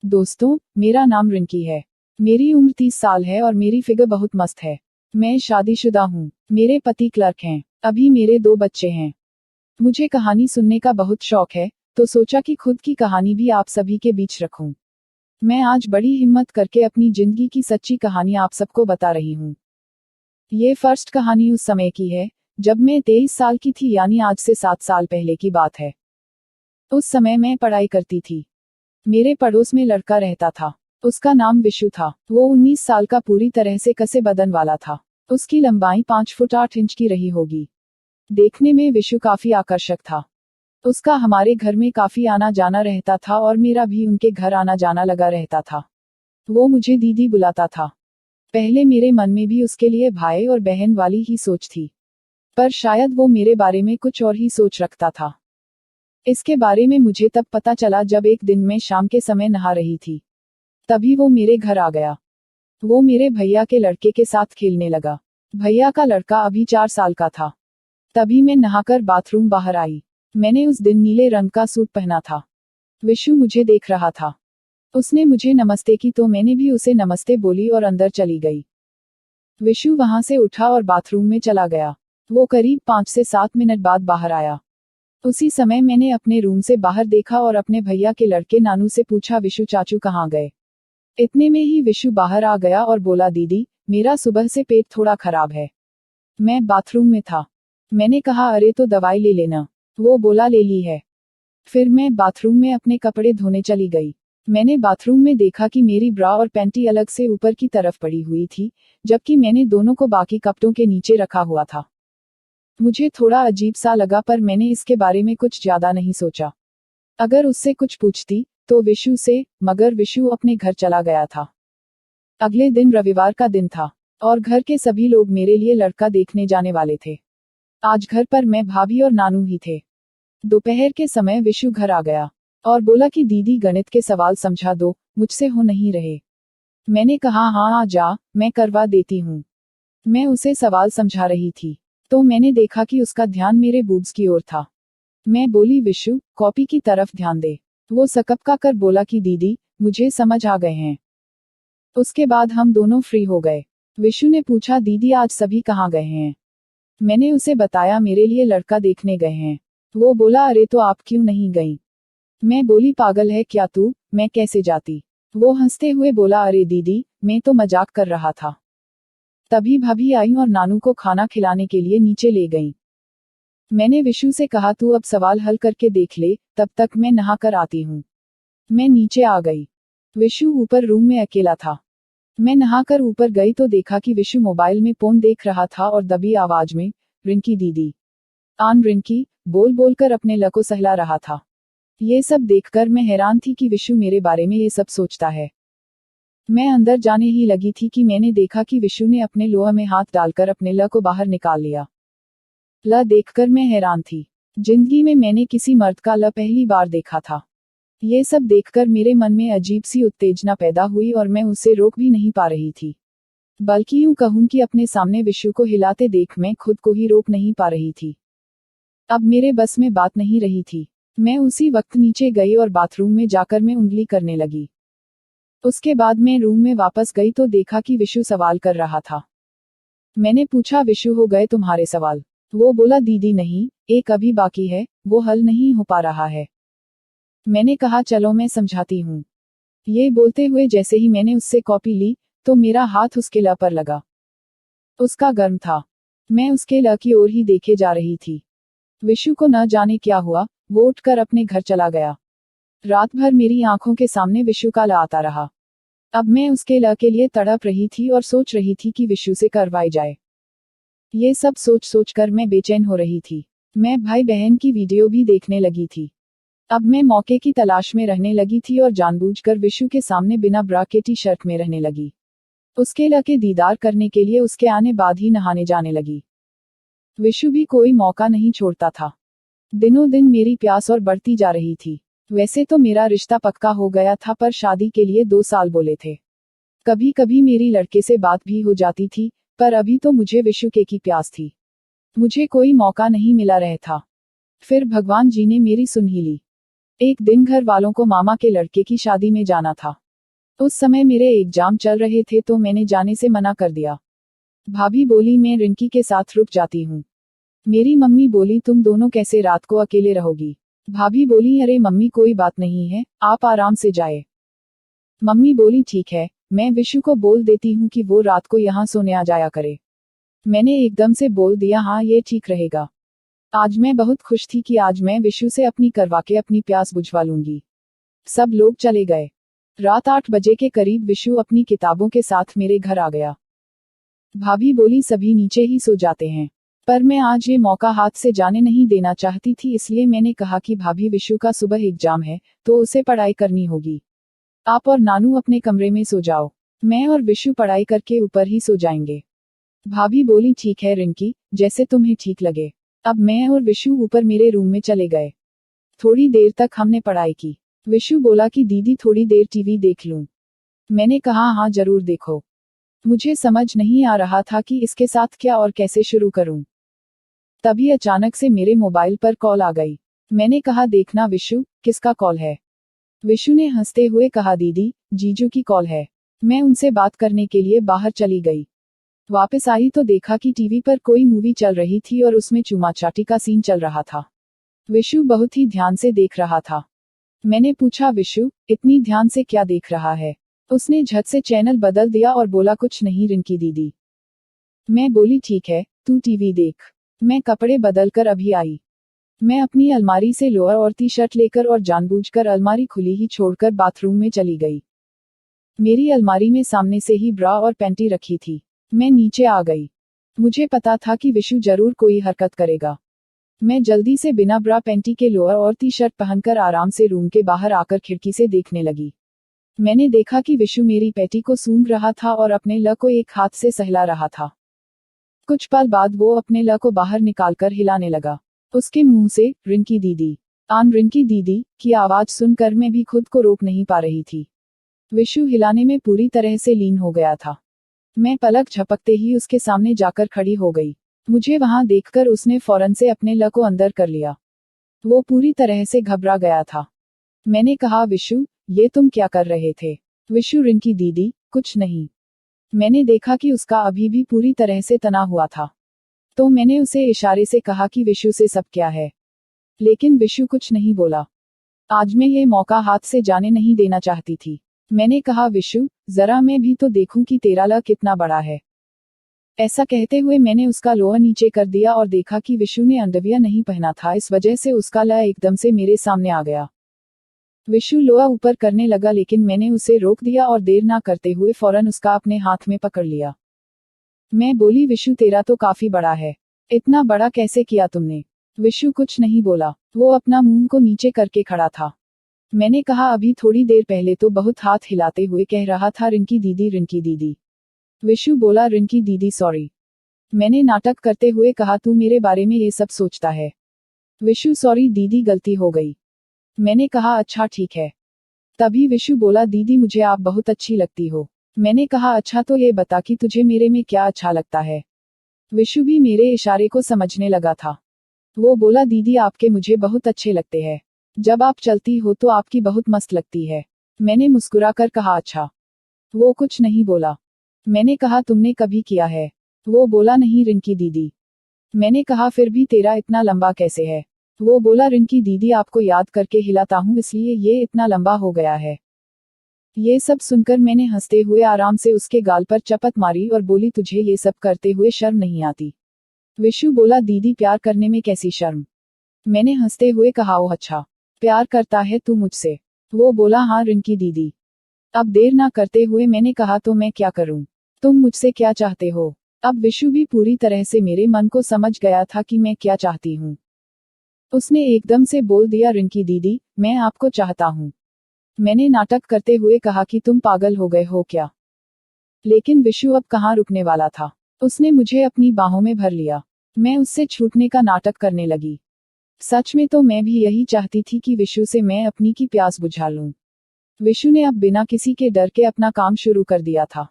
दोस्तों, मेरा नाम रिंकी है। मेरी उम्र 30 साल है और मेरी फिगर बहुत मस्त है। मैं शादीशुदा हूँ। मेरे पति क्लर्क हैं। अभी मेरे 2 बच्चे हैं। मुझे कहानी सुनने का बहुत शौक है, तो सोचा कि खुद की कहानी भी आप सभी के बीच रखूं। मैं आज बड़ी हिम्मत करके अपनी जिंदगी की सच्ची कहानी आप सबको बता रही हूँ। ये फर्स्ट कहानी उस समय की है, जब मैं 23 साल की थी, यानी आज से 7 साल पहले की बात है। उस समय मैं पढ़ाई करती थी। मेरे पड़ोस में लड़का रहता था। उसका नाम विशु था। वो 19 साल का, पूरी तरह से कसे बदन वाला था। उसकी लंबाई 5 फुट 8 इंच की रही होगी। देखने में विशु काफी आकर्षक था। उसका हमारे घर में काफी आना जाना रहता था और मेरा भी उनके घर आना जाना लगा रहता था। वो मुझे दीदी बुलाता था। पहले मेरे मन में भी उसके लिए भाई और बहन वाली ही सोच थी, पर शायद वो मेरे बारे में कुछ और ही सोच रखता था। इसके बारे में मुझे तब पता चला जब एक दिन मैं शाम के समय नहा रही थी। तभी वो मेरे घर आ गया। वो मेरे भैया के लड़के के साथ खेलने लगा। भैया का लड़का अभी 4 साल का था। तभी मैं नहाकर बाथरूम बाहर आई। मैंने उस दिन नीले रंग का सूट पहना था। विशु मुझे देख रहा था। उसने मुझे नमस्ते की तो मैंने भी उसे नमस्ते बोली और अंदर चली गई। विशु वहां से उठा और बाथरूम में चला गया। वो करीब 5 से 7 मिनट बाद बाहर आया। उसी समय मैंने अपने रूम से बाहर देखा और अपने भैया के लड़के नानू से पूछा, विशु चाचू कहाँ गए? इतने में ही विशु बाहर आ गया और बोला, दीदी, मेरा सुबह से पेट थोड़ा खराब है। मैं बाथरूम में था। मैंने कहा, अरे तो दवाई ले लेना। वो बोला, ले ली है। फिर मैं बाथरूम में अपने कपड़े धोने चली गई। मैंने बाथरूम में देखा कि मेरी ब्रा और पैंटी अलग से ऊपर की तरफ पड़ी हुई थी, जबकि मैंने दोनों को बाकी कपड़ों के नीचे रखा हुआ था। मुझे थोड़ा अजीब सा लगा, पर मैंने इसके बारे में कुछ ज्यादा नहीं सोचा। अगर उससे कुछ पूछती तो विशु से, मगर विशु अपने घर चला गया था। अगले दिन रविवार का दिन था और घर के सभी लोग मेरे लिए लड़का देखने जाने वाले थे। आज घर पर मैं, भाभी और नानू ही थे। दोपहर के समय विशु घर आ गया और बोला कि दीदी, गणित के सवाल समझा दो, मुझसे हो नहीं रहे। मैंने कहा, हाँ आ जा, मैं करवा देती हूँ। मैं उसे सवाल समझा रही थी तो मैंने देखा कि उसका ध्यान मेरे बूब्स की ओर था। मैं बोली, विशु, कॉपी की तरफ ध्यान दे। वो सकपका कर बोला कि दीदी, मुझे समझ आ गए हैं। उसके बाद हम दोनों फ्री हो गए। विशु ने पूछा, दीदी आज सभी कहाँ गए हैं? मैंने उसे बताया, मेरे लिए लड़का देखने गए हैं। वो बोला, अरे तो आप क्यों नहीं गई? मैं बोली, पागल है क्या तू, मैं कैसे जाती? वो हंसते हुए बोला, अरे दीदी, मैं तो मजाक कर रहा था। तभी भाभी आई और नानू को खाना खिलाने के लिए नीचे ले गई। मैंने विशु से कहा, तू अब सवाल हल करके देख ले, तब तक मैं नहा कर आती हूँ। मैं नीचे आ गई। विशु ऊपर रूम में अकेला था। मैं नहाकर ऊपर गई तो देखा कि विशु मोबाइल में फोन देख रहा था और दबी आवाज में, रिंकी दीदी, आन रिंकी, बोल बोलकर अपने ल को सहला रहा था। ये सब देखकर मैं हैरान थी कि विशु मेरे बारे में ये सब सोचता है। मैं अंदर जाने ही लगी थी कि मैंने देखा कि विशु ने अपने लोहा में हाथ डालकर अपने ल को बाहर निकाल लिया। ल देखकर मैं हैरान थी। जिंदगी में मैंने किसी मर्द का ल पहली बार देखा था। ये सब देखकर मेरे मन में अजीब सी उत्तेजना पैदा हुई और मैं उसे रोक भी नहीं पा रही थी। बल्कि यूं कहूं कि अपने सामने विशु को हिलाते देख मैं खुद को ही रोक नहीं पा रही थी। अब मेरे बस में बात नहीं रही थी। मैं उसी वक्त नीचे गई और बाथरूम में जाकर मैं उंगली करने लगी। उसके बाद मैं रूम में वापस गई तो देखा कि विशु सवाल कर रहा था। मैंने पूछा, विशु हो गए तुम्हारे सवाल? वो बोला, दीदी नहीं, एक अभी बाकी है, वो हल नहीं हो पा रहा है। मैंने कहा, चलो मैं समझाती हूँ। ये बोलते हुए जैसे ही मैंने उससे कॉपी ली तो मेरा हाथ उसके ल पर लगा। उसका गर्म था। मैं उसके ल की ओर ही देखे जा रही थी। विशु को न जाने क्या हुआ, वो उठकर अपने घर चला गया। रात भर मेरी आंखों के सामने विशु का ल आता रहा। अब मैं उसके ल के लिए तड़प रही थी और सोच रही थी कि विशु से करवाई जाए। ये सब सोच सोचकर मैं बेचैन हो रही थी। मैं भाई बहन की वीडियो भी देखने लगी थी। अब मैं मौके की तलाश में रहने लगी थी और जानबूझकर विशु के सामने बिना ब्रा के टी शर्ट में रहने लगी। उसके ल के दीदार करने के लिए उसके आने बाद ही नहाने जाने लगी। विशु भी कोई मौका नहीं छोड़ता था। दिनों दिन मेरी प्यास और बढ़ती जा रही थी। वैसे तो मेरा रिश्ता पक्का हो गया था, पर शादी के लिए 2 साल बोले थे। कभी कभी मेरी लड़के से बात भी हो जाती थी, पर अभी तो मुझे विशु के की प्यास थी। मुझे कोई मौका नहीं मिला रहा था। फिर भगवान जी ने मेरी सुन ही ली। एक दिन घर वालों को मामा के लड़के की शादी में जाना था। उस समय मेरे एग्जाम चल रहे थे तो मैंने जाने से मना कर दिया। भाभी बोली मैं रिंकी के साथ रुक जाती हूँ। मेरी मम्मी बोली तुम दोनों कैसे रात को अकेले रहोगी। भाभी बोली अरे मम्मी कोई बात नहीं है, आप आराम से जाए। मम्मी बोली ठीक है, मैं विशु को बोल देती हूँ कि वो रात को यहाँ सोने आ जाया करे। मैंने एकदम से बोल दिया हाँ ये ठीक रहेगा। आज मैं बहुत खुश थी कि आज मैं विशु से अपनी करवा के अपनी प्यास बुझवा लूंगी। सब लोग चले गए। रात 8 बजे के करीब विशु अपनी किताबों के साथ मेरे घर आ गया। भाभी बोली सभी नीचे ही सो जाते हैं, पर मैं आज ये मौका हाथ से जाने नहीं देना चाहती थी, इसलिए मैंने कहा कि भाभी विशु का सुबह एग्जाम है तो उसे पढ़ाई करनी होगी। आप और नानू अपने कमरे में सो जाओ, मैं और विशु पढ़ाई करके ऊपर ही सो जाएंगे। भाभी बोली ठीक है रिंकी, जैसे तुम्हें ठीक लगे। अब मैं और विशु ऊपर मेरे रूम में चले गए। थोड़ी देर तक हमने पढ़ाई की। विशु बोला कि दीदी थोड़ी देर टीवी देख लूं। मैंने कहा हाँ जरूर देखो। मुझे समझ नहीं आ रहा था कि इसके साथ क्या और कैसे शुरू करूं। तभी अचानक से मेरे मोबाइल पर कॉल आ गई। मैंने कहा देखना विशु, किसका कॉल है। विशु ने हंसते हुए कहा दीदी, जीजू की कॉल है। मैं उनसे बात करने के लिए बाहर चली गई। वापस आई तो देखा कि टीवी पर कोई मूवी चल रही थी और उसमें चुमा चाटी का सीन चल रहा था। विशु बहुत ही ध्यान से देख रहा था। मैंने पूछा विशु, इतनी ध्यान से क्या देख रहा है। उसने झट से चैनल बदल दिया और बोला कुछ नहीं रिंकी दीदी। मैं बोली ठीक है, तू टीवी देख। मैं कपड़े बदलकर अभी आई। मैं अपनी अलमारी से लोअर और टी शर्ट लेकर और जानबूझकर अलमारी खुली ही छोड़कर बाथरूम में चली गई। मेरी अलमारी में सामने से ही ब्रा और पैंटी रखी थी। मैं नीचे आ गई। मुझे पता था कि विशु जरूर कोई हरकत करेगा। मैं जल्दी से बिना ब्रा पैंटी के लोअर और टी शर्ट पहनकर आराम से रूम के बाहर आकर खिड़की से देखने लगी। मैंने देखा कि विशु मेरी पैटी को सूंघ रहा था और अपने ल को एक हाथ से सहला रहा था। कुछ पल बाद वो अपने ल को बाहर निकालकर हिलाने लगा। उसके मुंह से रिंकी दीदी, रिंकी दीदी की आवाज सुनकर मैं भी खुद को रोक नहीं पा रही थी। विशु हिलाने में पूरी तरह से लीन हो गया था। मैं पलक झपकते ही उसके सामने जाकर खड़ी हो गई। मुझे वहां देखकर उसने फौरन से अपने ल को अंदर कर लिया। वो पूरी तरह से घबरा गया था। मैंने कहा विशु, ये तुम क्या कर रहे थे। विशु रिंकी दीदी, कुछ नहीं। मैंने देखा कि उसका अभी भी पूरी तरह से तना हुआ था, तो मैंने उसे इशारे से कहा कि विशु से सब क्या है, लेकिन विशु कुछ नहीं बोला। आज मैं ये मौका हाथ से जाने नहीं देना चाहती थी। मैंने कहा विशु, जरा मैं भी तो देखूं कि तेरा ल कितना बड़ा है। ऐसा कहते हुए मैंने उसका लोअर नीचे कर दिया और देखा कि विशु ने अंडरवियर नहीं पहना था, इस वजह से उसका ल एकदम से मेरे सामने आ गया। विशु लोअर ऊपर करने लगा लेकिन मैंने उसे रोक दिया और देर ना करते हुए फौरन उसका अपने हाथ में पकड़ लिया। मैं बोली विशु तेरा तो काफी बड़ा है, इतना बड़ा कैसे किया तुमने। विशु कुछ नहीं बोला, वो अपना मुंह को नीचे करके खड़ा था। मैंने कहा अभी थोड़ी देर पहले तो बहुत हाथ हिलाते हुए कह रहा था रिंकी दीदी रिंकी दीदी। विशु बोला रिंकी दीदी सॉरी। मैंने नाटक करते हुए कहा तू मेरे बारे में ये सब सोचता है। विशु सॉरी दीदी गलती हो गई। मैंने कहा अच्छा ठीक है। तभी विशु बोला दीदी मुझे आप बहुत अच्छी लगती हो। मैंने कहा अच्छा तो ये बता कि तुझे मेरे में क्या अच्छा लगता है। विशु भी मेरे इशारे को समझने लगा था। वो बोला दीदी आपके मुझे बहुत अच्छे लगते हैं, जब आप चलती हो तो आपकी बहुत मस्त लगती है। मैंने मुस्कुराकर कहा अच्छा। वो कुछ नहीं बोला। मैंने कहा तुमने कभी किया है। वो बोला नहीं रिंकी दीदी। मैंने कहा फिर भी तेरा इतना लंबा कैसे है। वो बोला रिंकी दीदी आपको याद करके हिलाता हूँ इसलिए ये इतना लंबा हो गया है। ये सब सुनकर मैंने हंसते हुए आराम से उसके गाल पर चपत मारी और बोली तुझे ये सब करते हुए शर्म नहीं आती। विशु बोला दीदी प्यार करने में कैसी शर्म। मैंने हंसते हुए कहा ओह अच्छा, प्यार करता है तू मुझसे। वो बोला हाँ रिंकी दीदी। अब देर ना करते हुए मैंने कहा तो मैं क्या करूं, तुम मुझसे क्या चाहते हो। अब विशु भी पूरी तरह से मेरे मन को समझ गया था कि मैं क्या चाहती हूं। उसने एकदम से बोल दिया रिंकी दीदी, मैं आपको चाहता हूं। मैंने नाटक करते हुए कहा कि तुम पागल हो गए हो क्या। लेकिन विशु अब कहाँ रुकने वाला था। उसने मुझे अपनी बाहों में भर लिया। मैं उससे छूटने का नाटक करने लगी। सच में तो मैं भी यही चाहती थी कि विशु से मैं अपनी की प्यास बुझा लूं। विशु ने अब बिना किसी के डर के अपना काम शुरू कर दिया था।